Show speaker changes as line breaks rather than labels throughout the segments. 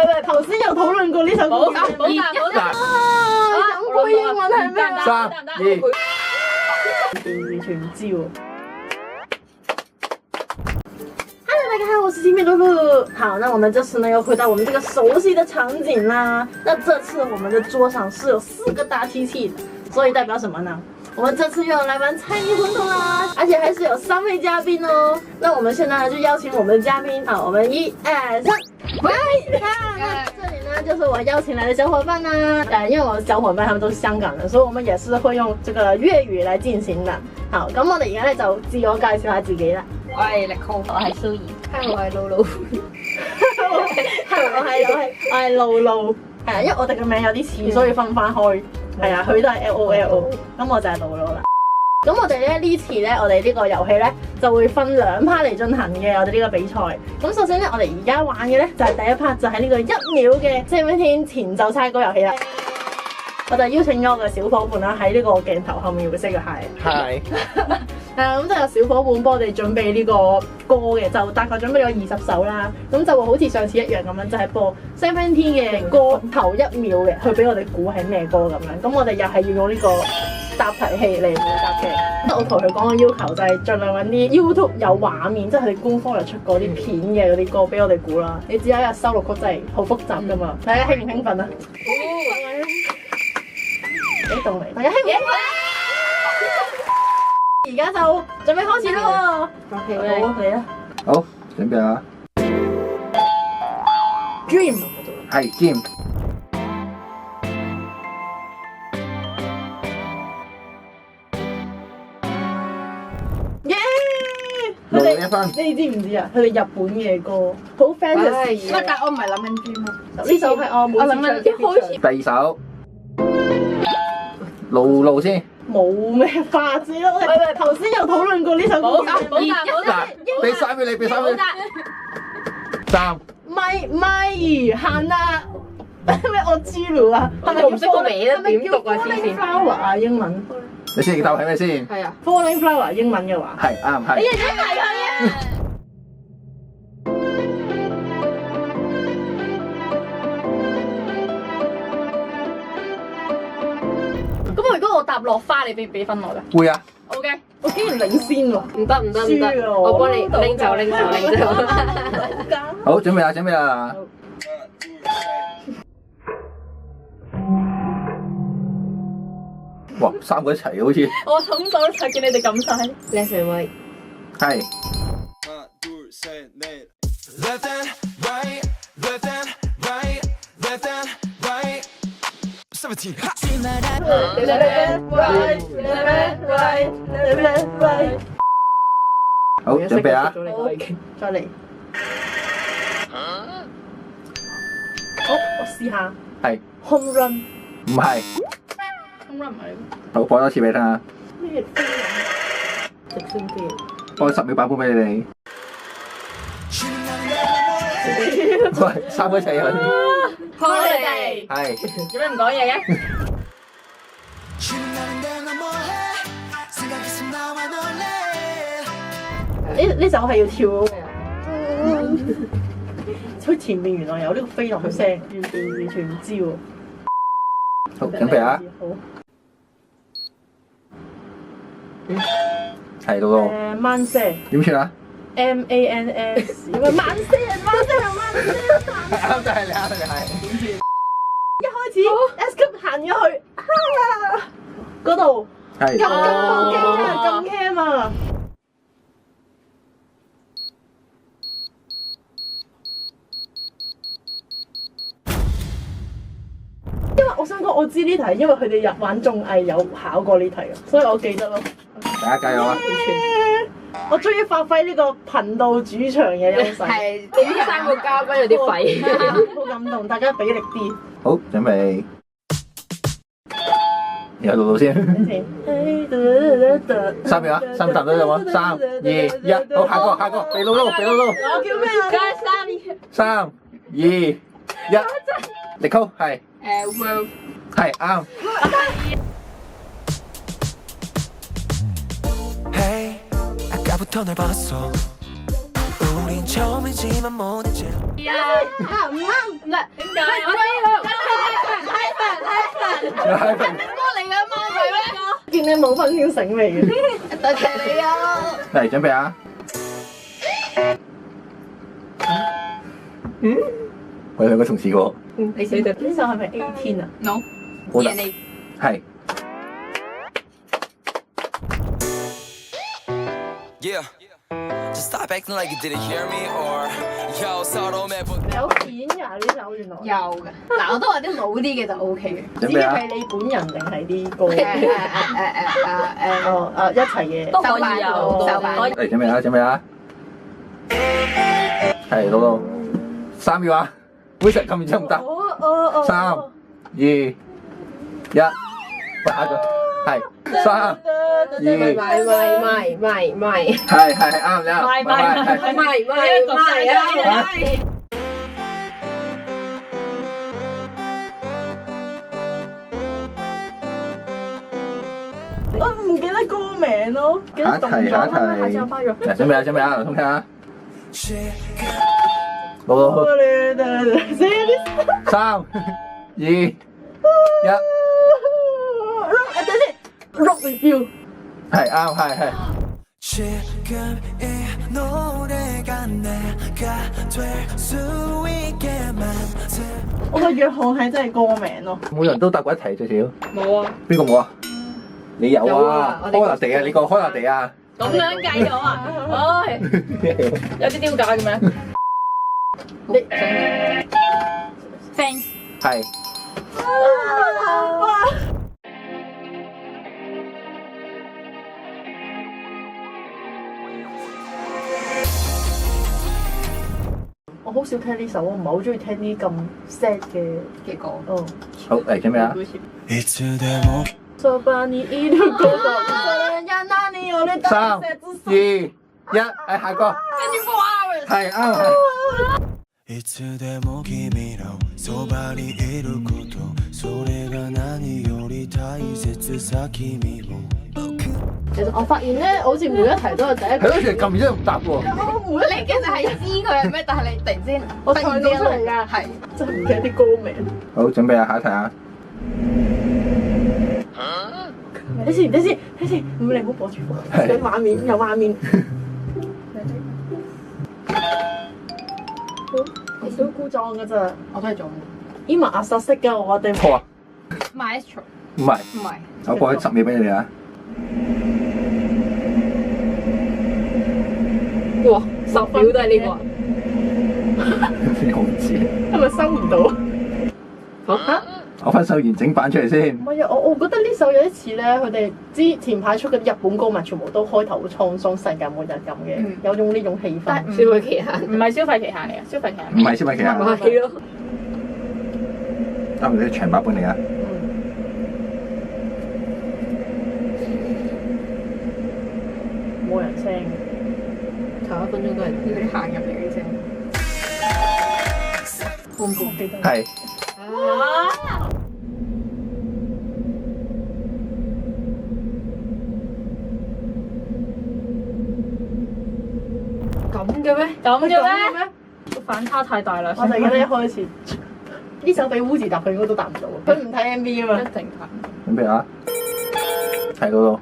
喂，頭先有討論過呢首歌。
冇答。
飲杯英文係咩啊
3、2，
完全唔知喎。Hello， 大家好，我是金面露露。好，那我们这次呢又回到我们这个熟悉的场景啦。那这次我们的桌上是有4个大机器的，所以代表什么呢？我们这次又要来玩猜谜混沌啦，而且还是有3位嘉宾哦。那我们现在呢就邀请我们的嘉宾，好，我们1、2、3，喂，那这里呢就是我邀请来的小伙伴呢。因为我的小伙伴他们都是香港人，所以我们也是會用這個粵語來進行的。好，咁我哋而家咧就自我介紹下自己啦。
我係力酷，我係蘇怡，我係露露。
我係露露。係啊，因為我哋嘅名有啲似，所以分翻開。係啊，佢都係 LOLO，咁我就係露露啦。咁我哋咧呢次咧，我哋呢個遊戲咧就會分2 part 嚟進行嘅，我哋呢個比賽。咁首先咧，我哋而家玩嘅咧就係第一 part，就係呢個1秒嘅7前奏猜歌遊戲啦。我就邀請咗我嘅小伙伴啦，喺呢個鏡頭後面會識嘅係。
係。
係啊，咁就有小伙伴幫我哋準備呢個歌嘅，就大概準備咗20首啦。咁就會好似上次一樣咁樣，就係播7嘅歌頭1秒嘅，去俾我哋估係咩歌咁樣。咁我哋又係要用呢個答題器嚟回答嘅。我同佢講嘅要求就係盡量揾啲 YouTube 有畫面，即係佢哋官方有出過啲片嘅嗰啲歌俾我哋估啦。你知啦，收錄曲真係好複雜噶嘛。大家興唔興奮啊？幾動嚟？大家興唔興奮？而家就準備開始咯喎。OK， 好嚟啦。
好，準備啦。
Dream
係 Dream。
耶！
露露1分。
你知唔知啊？佢哋日本嘅歌好 fantasy。
乜？但我唔係諗緊 Dream 啊。
呢首係我諗緊
一開始。
第2首，露露先。
冇咩法子咯。喂，頭先有討論過呢首歌。
冇答。
俾3秒你，俾3秒。3。
咪行啊！咩我知啦啊？係咪
我唔識個名啊，點讀啊？黐線。
flower 啊，英文。
你先答係咩先？
係啊。
Falling flower 英文嘅話。
係啱係。
你認真提佢啊！
咁如果我答落花，你俾唔俾分我㗎？
會啊。
OK。
我竟然領先喎！
唔得，我幫你拎走。
好，準備啦。哇，3個一齊好似。
我諗到就見你哋撳晒。
靚水妹。
係。好，準備啊！
再嚟。好，我試下。
係。
Home run。
唔係。
Home run 唔係。
好，播多次俾你聽下。
咩飛人？直升機。
播10秒版本俾你哋。喂，3個一齊去。
Holiday。
係。
做咩唔講嘢嘅？
呢首係要跳嗰個。佢前面原來有呢個飛落去聲，完全唔知喎。
好，準備啊！
好。
係到咯。
慢些。
點算啊
？MANS。唔係慢些，
啱就係你係。
一開始 S 級行咗去，嗰度。
係。
咁 cam 啊！因為我想講，我知呢題，因為佢哋玩綜藝有考過呢題啊，所以我記得咯。
大家加油啊！
我終於發揮呢個頻道主場嘅優勢。
係，你呢3個嘉賓有啲廢。
好感動，大家俾力啲。
好，準備。有露露先。3秒啊，3答到有冇？3、2、1，好，下個，俾露露。
我叫咩啊
3、2、1，力扣係。
World。
係啱。
처음이지만 모든 제
啊，
唔啱，
唔得，點解？我知
有 high 分。
歌嚟㗎嘛，係咩？
見你冇分先醒嚟嘅。
多謝你啊！
嚟準備啊！我哋兩個同事過，
你寫對
呢首係咪 A10 啊？
，no，
好啦，
你
係
Yeah Just stop acting like you didn't hear me or Yo 收到咩本
有片㗎呢首原來。
有嘅。嗱，我都話啲老啲嘅就 O K 嘅。
準備啊！
至於係你本人定係啲歌？
誒，
哦一齊嘅。
都可以有，手板。
嚟準備啊！準備啊！係老老，3秒啊！會成咁然之後唔得。
哦。
3、2、1，喂下一個係3、2，係啱啱，係。
我唔記得歌名咯，記得動作。下次我翻咗。
嚟準備啊！準備啊！通聽啊！老老，3、2、1，
等先，Rock with you。
係啱，係。
지금 이 노래가 내가 될 수 있게 만든
我個約翰係真係歌名咯。
每人都答過一題最少。
冇啊，
邊個冇啊？你有
有
啊
啊！我哋
開納地啊！你個開納地啊！
咁樣計咗啊？唉，有啲丟架嘅咩？
你
Thanks。
係
我好少聽呢首，我唔係好中意聽啲咁 sad 嘅
歌。
哦。
好嚟準備啊！
이 그대모
說吧，你一路過到人家那裡有你
3、2、1，係下個。係啱係。
이 그대모 김이로 소발이 이루고도 소리가 나니 요리 다 이제 뜨사키미로
其實我發現咧，好似每一題都係第一
係咯，成日撳完之後唔答喎。
我每一
你其實係知佢係咩，但係你突然之間
我唱到出嚟㗎，
係
真係唔記得啲歌名。
好，準備啊，下一題啊！
睇先，唔你唔好播住，有畫面有畫面。好少古裝㗎咋，
我都係做
伊文阿實識㗎，我哋
錯啊！
Maestro，
唔係，
唔係
我過咗10秒俾你哋啊！
哇，10秒都係呢個啊。
我唔知，
係咪收唔到？嚇？
我翻首完整版出嚟先
唔。係啊，我覺得呢首有啲似咧，佢哋之前排出嘅日本歌迷全部都開頭好滄桑，世界末日咁嘅，有種呢種氣氛。
消費期限唔係消費期限嚟嘅，消費期限
唔係消費期啊！
係咯。
啱唔啱長版本嚟啊？
冇人聲，
頭1分鐘都係佢行入嚟嘅聲。
半半記得。
係
咁嘅咩？咁嘅咩？個反差太大啦！
我就記得一開始呢首俾烏字答，佢應該都答唔到。佢唔睇 MV 啊嘛。
一定睇。
準備啊！係老老，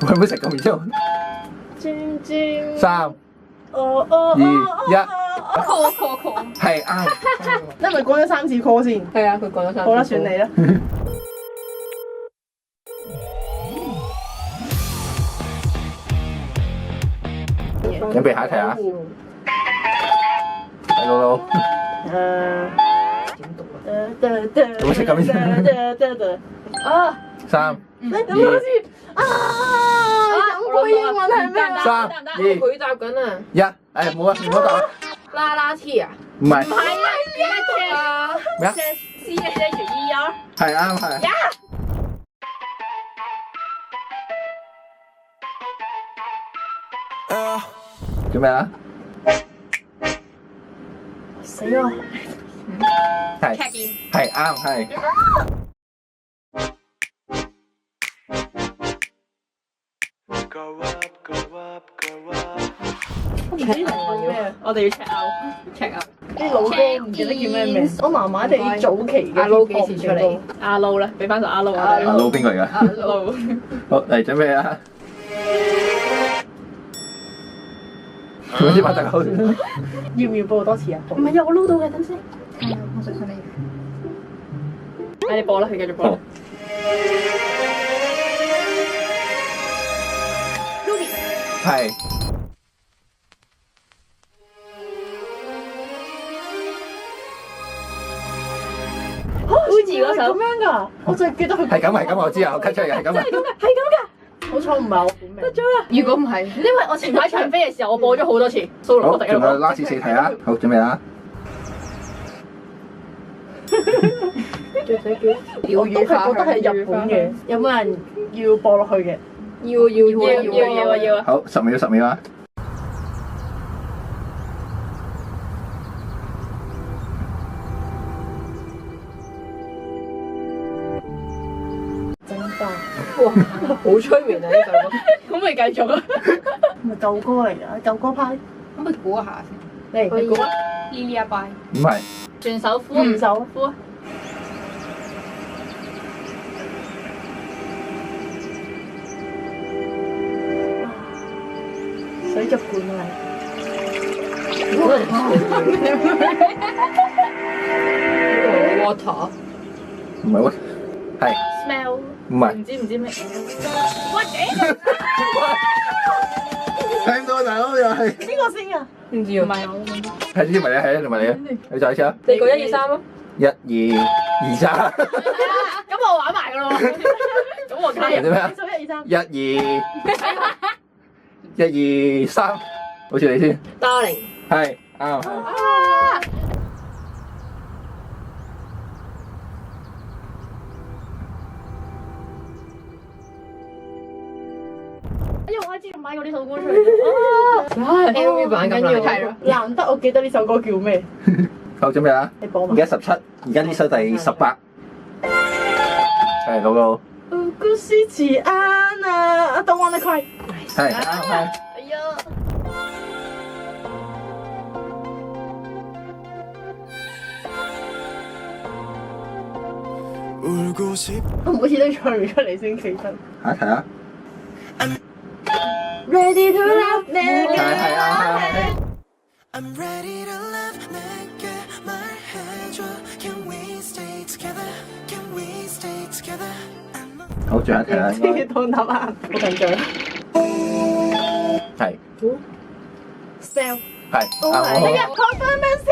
會唔會食咁然之後？3、2、1，
call
係啱。
你係咪講咗3次 call 先？
係啊，佢講咗3次。
好啦，算你啦。
準備下一題啊！係老老，
點讀啊？
有冇食咁
樣？啊
！3、
你點好似飲杯英文係咩啊
3、2、
佢答緊啊！
1，誒冇啊，唔好答啊！
啦啦 T 啊？
唔係
係啊
咩啊？
CSHER。
係啱係。準備啦！
死啊！
係係啱係。
我唔知係咩啊？
我哋要 check out。
啲老歌唔記得叫咩名，我麻麻地早期嘅
阿 Low 幾時出嚟？阿 Low 咧，俾翻首阿 Low
阿
我
佬邊個嚟㗎？
哋。Low。
好嚟準備啦！嗰啲拍特好，
要唔要播多次啊？唔係啊，我撈到嘅，等先。
我想你。你播啦，佢繼續播。Ruby。
係
Uzi 嗰首
咁樣㗎，我就係記得佢
係咁，我知啊，我 cut 出嚟嘅係咁啊。
係咁㗎，好彩唔係我本命。得咗啦，
如果唔係，因為我前排唱飛嘅時候，我播咗好多次 solo
好，
我
仲有 last 4題啊！好，準備啦！
最使叫
我都係覺得係日本嘅，有冇人要播落去嘅？
要啊！
好，10秒啊！
整爆，
哇，好催眠啊呢首歌，可唔可以繼續啊？
咪舊歌嚟㗎，舊歌派。
可唔可以估一下先？
嚟，你估啊
？Lilia Bye，
唔係，
轉手呼，
唔手
呼啊！
水族館嚟。
Water
唔係喎，係
smell，
唔係？
唔知咩？
聽到大佬又係，
邊個先啊？
唔知啊，唔係我。
係呢啲咪你係啊，同埋你啊，你再一次啊
你個1、2、3咯。
！1、2、2、3，
咁我玩埋噶咯喎。咁我加入。
係啲咩啊？
數1、2、3。
1、2、3，好似你先，
Darling。
係啱。
哎呀，我之前買過呢首歌出嚟。
LV 版咁難睇咯。
難得我記得呢首歌叫咩？
好，準備啦！
你播嘛？
而家17，而家呢首第18，係嗰個，
故事遲安啊，Don't wanna cry。
係啱。
哎呀，我每次都唱唔出嚟先企身。
下一題啊！
Ready to love me。
係啊！
I'm ready to love 내게 말해줘 Can we stay together Can we stay together I'm
好，最後一題啦，應該
當答案，好緊張。
係
Spell。
係
哦，係。哎呀，confirm 先。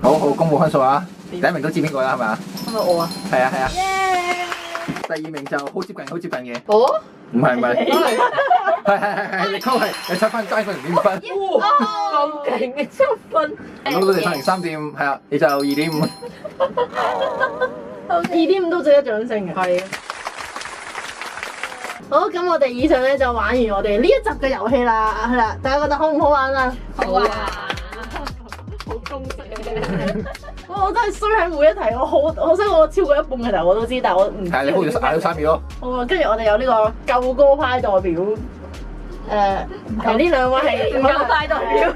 好好公佈分數啊！第1名都知邊個啦，係咪啊？
係咪我啊？
係啊係啊。
耶！
第2名就好接近嘅。
哦。
唔係，係，你溝係你7分齋分0.5分，
咁勁嘅7分。
攞到你3點，係啊，你就2.5。
2.5都值得掌聲嘅。
係。
好，咁我哋以上咧就玩完我哋呢一集嘅遊戲啦，係啦，大家覺得好唔好玩啊？
好啊。
好公式嘅。我真係衰喺每一題，我想我超過一半嘅題我都知，但係我唔知。
係你好似嗌咗3秒咯。
好啊，跟住我哋有呢個舊歌派代表，係呢兩位係
唔夠快代表。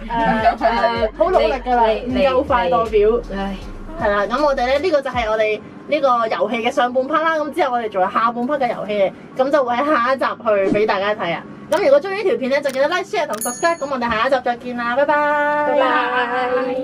好努力㗎啦，唔夠快代表。
唉。
係啦，咁我哋咧呢個就係我哋呢個遊戲嘅上半 part 啦，咁之後我哋仲有下半 part 嘅遊戲嘅，咁就會喺下一集去俾大家睇啊。咁如果中意呢條片咧，就記得 like、share 同 subscribe，咁我哋下一集再見啦，拜拜。
拜拜。